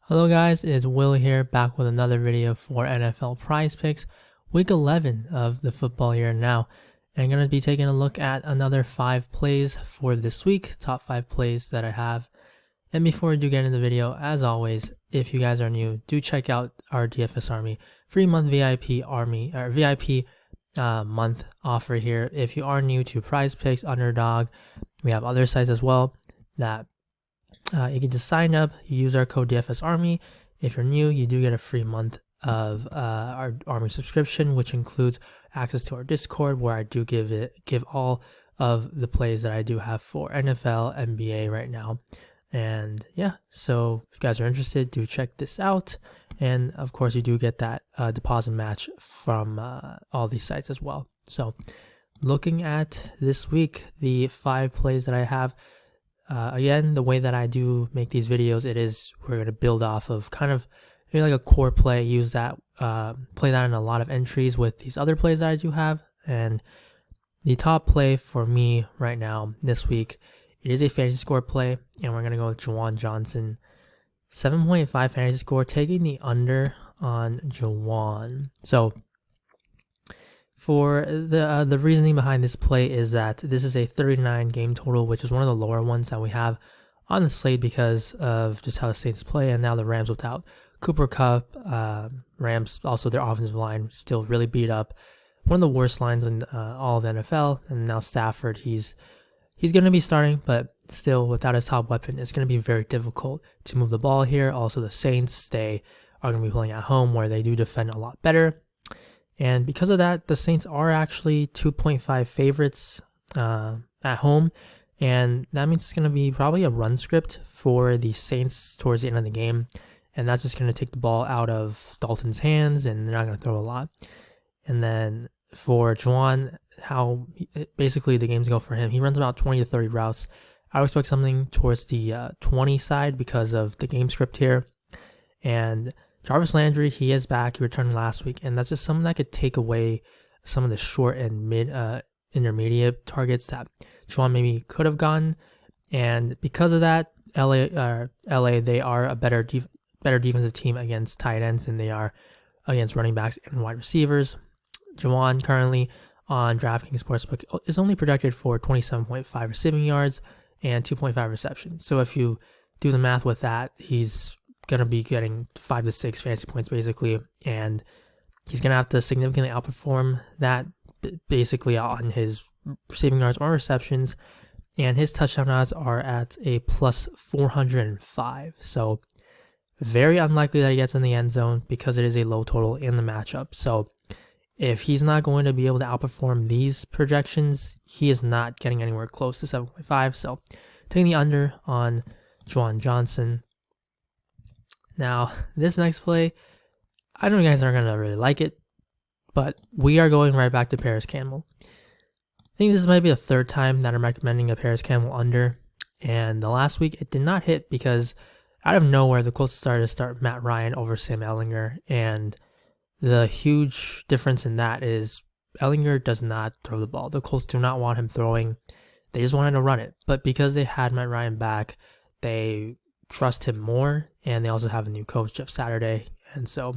Hello guys, it's Will here, back with another video for NFL Prize Picks, week 11 of the football year now. And I'm going to be taking a look at another 5 plays for this week, top 5 plays that I have. And before we do get into the video, as always, if you guys are new, do check out our DFS Army free month VIP month offer here. If you are new to PrizePicks, Underdog, we have other sites as well that you can just sign up, you use our code DFS Army. If you're new, you do get a free month of our Army subscription, which includes access to our Discord, where I do give all of the plays that I do have for NFL, NBA right now. And yeah, so if you guys are interested, do check this out. And of course, you do get that deposit match from all these sites as well. So looking at this week, the 5 plays that I have, again, the way that I do make these videos, we're going to build off of kind of maybe like a core play, use that, play that in a lot of entries with these other plays that I do have. And the top play for me right now this week, it is a fantasy score play, and we're going to go with Juwan Johnson. 7.5 fantasy score, taking the under on Juwan. So for the reasoning behind this play is that this is a 39 game total, which is one of the lower ones that we have on the slate because of just how the Saints play, and now the Rams without Cooper Kupp. Rams also, their offensive line still really beat up, one of the worst lines in all of the NFL. And now Stafford, he's going to be starting, but still without his top weapon, it's going to be very difficult to move the ball here. Also, the Saints, they are going to be playing at home where they do defend a lot better. And because of that, the Saints are actually 2.5 favorites at home. And that means it's going to be probably a run script for the Saints towards the end of the game. And that's just going to take the ball out of Dalton's hands, and they're not going to throw a lot. And then for Juwan, how basically the games go for him, he runs about 20 to 30 routes. I would expect something towards the 20 side because of the game script here. And Jarvis Landry, he is back. He returned last week, and that's just something that could take away some of the short and intermediate targets that Juwan maybe could have gotten. And because of that, LA, they are a better defensive team against tight ends than they are against running backs and wide receivers. Juwan currently on DraftKings Sportsbook is only projected for 27.5 receiving yards and 2.5 receptions. So if you do the math with that, he's going to be getting 5 to 6 fantasy points basically, and he's going to have to significantly outperform that basically on his receiving yards or receptions. And his touchdown odds are at a plus 405. So very unlikely that he gets in the end zone because it is a low total in the matchup. So if he's not going to be able to outperform these projections, he is not getting anywhere close to 7.5. So taking the under on Juwan Johnson. Now, this next play, I know you guys aren't going to really like it, but we are going right back to Paris Campbell. I think this might be the 3rd time that I'm recommending a Paris Campbell under, and the last week it did not hit because out of nowhere, the Colts started to start Matt Ryan over Sam Ehlinger, and the huge difference in that is Ehlinger does not throw the ball. The Colts do not want him throwing. They just wanted to run it, but because they had Matt Ryan back, they trust him more, and they also have a new coach, Jeff Saturday, and so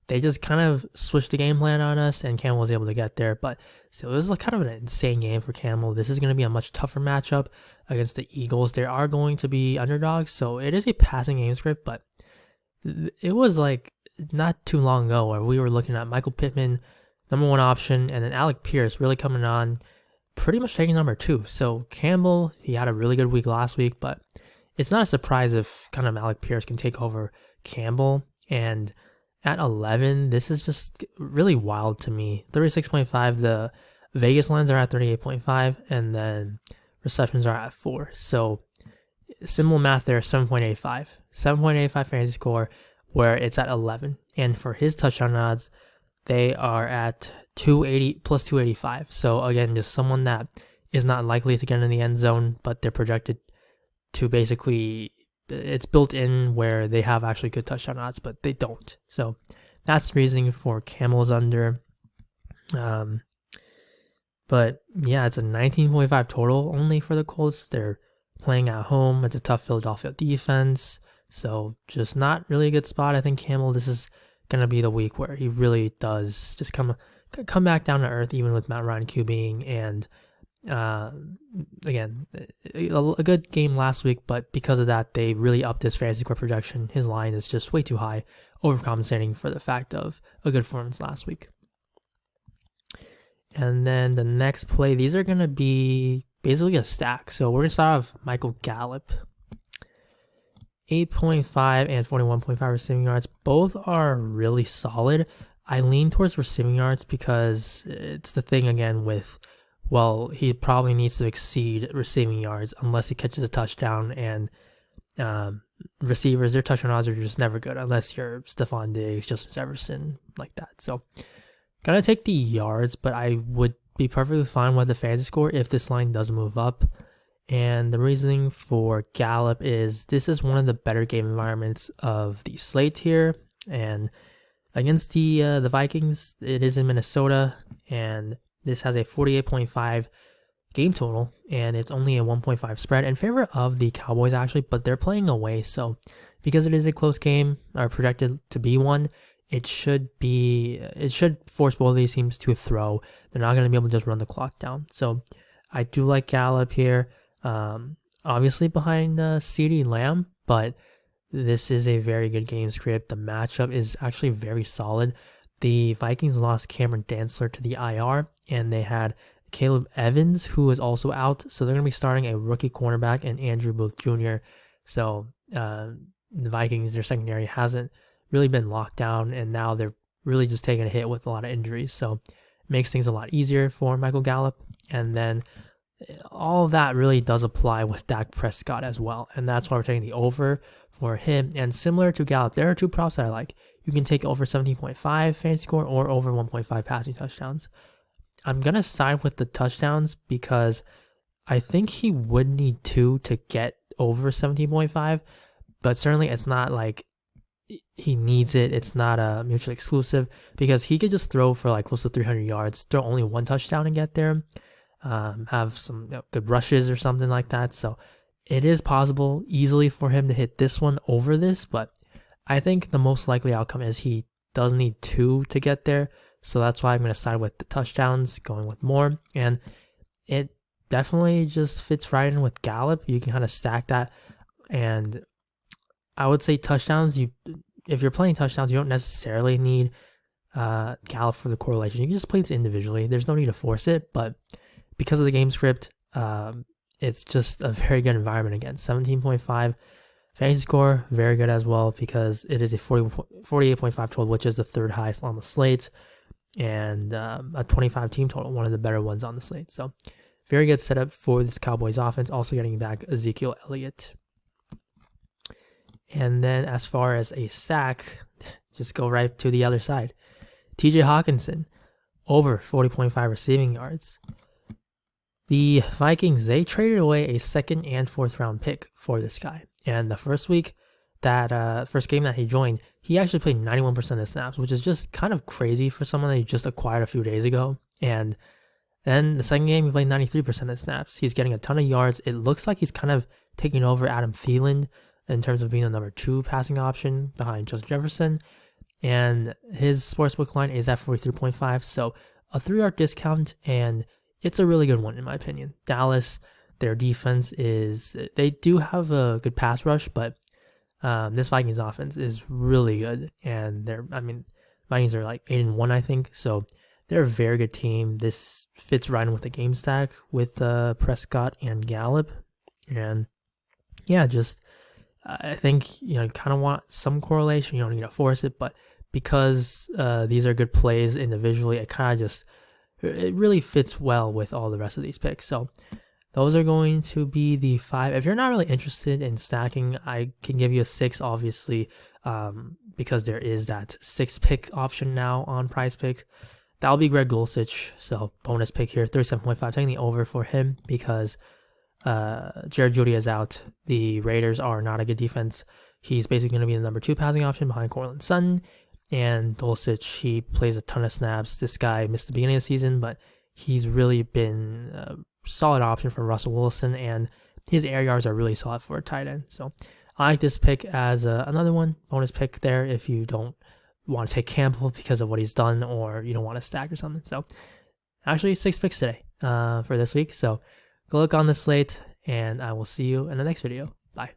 they just kind of switched the game plan on us, and Campbell was able to get there. But still, this is kind of an insane game for Campbell. This is going to be a much tougher matchup against the Eagles. They are going to be underdogs, so it is a passing game script, but it was like not too long ago where we were looking at Michael Pittman, number 1 option, and then Alec Pierce really coming on, pretty much taking number 2. So Campbell, he had a really good week last week, but it's not a surprise if kind of Alec Pierce can take over Campbell. And at 11, this is just really wild to me. 36.5, the Vegas lines are at 38.5, and then receptions are at 4. So simple math there, 7.85. 7.85 fantasy score where it's at 11. And for his touchdown odds, they are at 280 plus 285. So again, just someone that is not likely to get in the end zone, but they're projected to basically, it's built in where they have actually good touchdown odds, but they don't. So that's the reasoning for Campbell's under. But yeah, it's a 19.5 total only for the Colts. They're playing at home. It's a tough Philadelphia defense. So just not really a good spot. I think Campbell, this is going to be the week where he really does just come back down to earth, even with Matt Ryan QBing. And again, a good game last week, but because of that, they really upped his fantasy score projection. His line is just way too high, overcompensating for the fact of a good performance last week. And then the next play, these are going to be basically a stack. So we're going to start off Michael Gallup. 8.5 and 41.5 receiving yards. Both are really solid. I lean towards receiving yards because it's the thing again with, well, he probably needs to exceed receiving yards unless he catches a touchdown, and receivers, their touchdown odds are just never good unless you're Stephon Diggs, Justin Jefferson, like that. So gotta take the yards, but I would be perfectly fine with the fantasy score if this line does move up. And the reasoning for Gallup is this is one of the better game environments of the slate here. And against the Vikings, it is in Minnesota, and this has a 48.5 game total, and it's only a 1.5 spread in favor of the Cowboys actually, but they're playing away. So because it is a close game, or projected to be one, it should force both of these teams to throw. They're not going to be able to just run the clock down. So I do like Gallup here. Obviously behind CeeDee Lamb, but this is a very good game script. The matchup is actually very solid. The Vikings lost Cameron Dantzler to the IR, and they had Caleb Evans, who is also out. So they're going to be starting a rookie cornerback and Andrew Booth Jr. So the Vikings, their secondary hasn't really been locked down, and now they're really just taking a hit with a lot of injuries. So it makes things a lot easier for Michael Gallup. And then all of that really does apply with Dak Prescott as well. And that's why we're taking the over for him. And similar to Gallup, there are two props that I like. You can take over 17.5 fantasy score or over 1.5 passing touchdowns. I'm going to side with the touchdowns because I think he would need 2 to get over 17.5, but certainly it's not like he needs it. It's not mutually exclusive because he could just throw for like close to 300 yards, throw only 1 touchdown and get there. Have some good rushes or something like that. So it is possible easily for him to hit this one over this, but I think the most likely outcome is he does need 2 to get there. So that's why I'm going to side with the touchdowns, going with more. And it definitely just fits right in with Gallup. You can kind of stack that. And I would say touchdowns, if you're playing touchdowns, you don't necessarily need Gallup for the correlation. You can just play this individually. There's no need to force it, but because of the game script, it's just a very good environment again. 17.5 fantasy score, very good as well because it is a 48.5 total, which is the 3rd highest on the slate, and a 25 team total, one of the better ones on the slate. So very good setup for this Cowboys offense, also getting back Ezekiel Elliott. And then as far as a stack, just go right to the other side. TJ Hawkinson, over 40.5 receiving yards. The Vikings, they traded away a 2nd and 4th round pick for this guy. And the first week, first game that he joined, he actually played 91% of snaps, which is just kind of crazy for someone that he just acquired a few days ago. And then the second game, he played 93% of snaps. He's getting a ton of yards. It looks like he's kind of taking over Adam Thielen in terms of being the number 2 passing option behind Justin Jefferson. And his sportsbook line is at 43.5. So a 3-yard discount, and it's a really good one in my opinion. Dallas, their defense they do have a good pass rush, but this Vikings offense is really good. And Vikings are like 8-1, I think. So they're a very good team. This fits right in with the game stack with Prescott and Gallup. And yeah, just I think you kind of want some correlation. You don't need to force it, but because these are good plays individually, it really fits well with all the rest of these picks. So those are going to be the 5. If you're not really interested in stacking, I can give you a 6, obviously, because there is that 6 pick option now on PrizePicks. That'll be Greg Dulcich. So bonus pick here, 37.5, taking the over for him because Jared Jeudy is out. The Raiders are not a good defense. He's basically going to be the number 2 passing option behind Courtland Sutton. And Dulcich, he plays a ton of snaps. This guy missed the beginning of the season, but he's really been a solid option for Russell Wilson, and his air yards are really solid for a tight end. So I like this pick as another one, bonus pick there if you don't want to take Campbell because of what he's done or you don't want to stack or something. So actually 6 picks today for this week. So go look on the slate and I will see you in the next video. Bye.